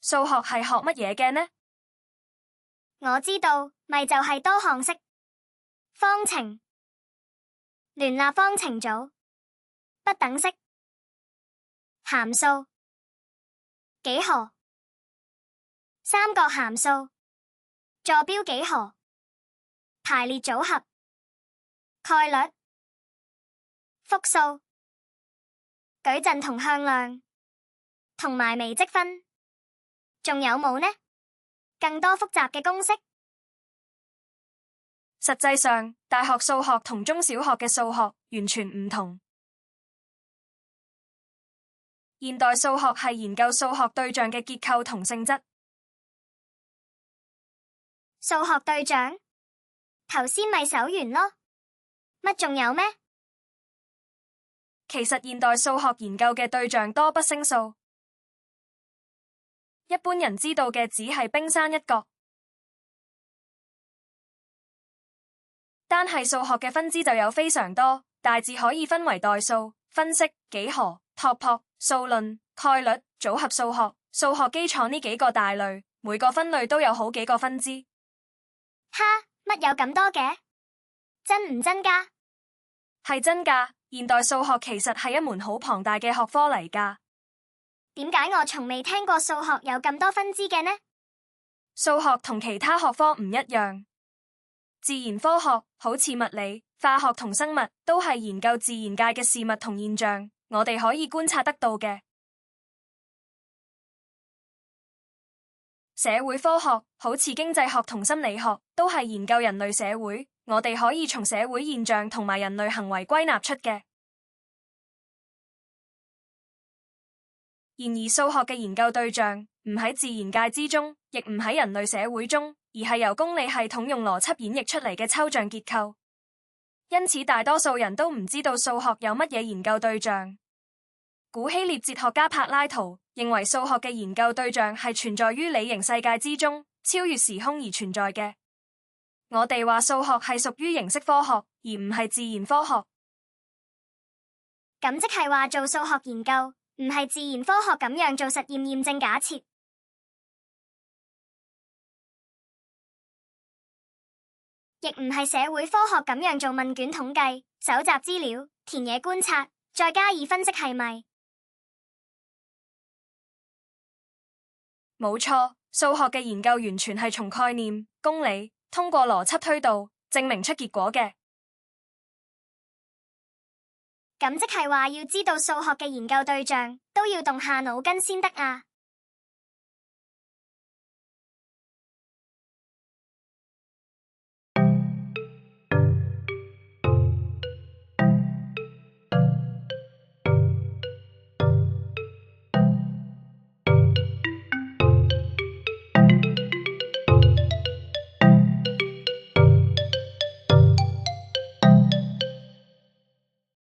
數學係學乜嘢嘅呢？我知道，咪就係多項式、方程、聯立方程組、不等式、函數、幾何、三角函數、坐標幾何、排列組合、概率、複數、矩陣同向量，同埋微積分。仲有冇呢？更多複雜嘅公式？實際上，大學數學同中小學嘅數學完全唔同。現代數學係研究數學對象嘅結構同性質。數學對象？頭先咪手完咯，乜仲有咩？其實現代數學研究嘅對象多不勝數。一般人知道嘅只係冰山一角，單係數學嘅分支就有非常多，大致可以分為代數、分析、幾何、拓撲、數論、概率、組合數學、數學基礎呢幾個大類，每個分類都有好幾個分支。哈，乜有咁多嘅？真唔真㗎？係真㗎，現代數學其實係一門好龐大嘅學科嚟㗎。點解我從未聽過數學有咁多分支嘅呢？數學同其他學科唔一樣，自然科學好似物理、化學同生物都係研究自然界嘅事物同現象，我哋可以觀察得到嘅。社會科學好似經濟學同心理學都係研究人類社會，我哋可以從社會現象同埋人類行為歸納出嘅。然而數學嘅研究對象唔喺自然界之中，亦唔喺人類社會中，而係由公理系統用邏輯演繹出嚟嘅抽象結構。因此大多數人都唔知道數學有乜嘢研究對象。古希臘哲學家柏拉圖認為數學嘅研究對象係存在於理型世界之中，超越時空而存在嘅。我哋話數學係屬於形式科學，而唔係自然科學。咁即係話做數學研究唔係自然科學咁樣做實驗驗證假設，亦唔係社會科學咁樣做問卷統計、搜集資料、田野觀察，再加以分析，係咪？冇錯，數學嘅研究完全係從概念、公理，通過邏輯推導，證明出結果嘅。咁即係話要知道數學嘅研究對象，都要動下腦筋先得啊！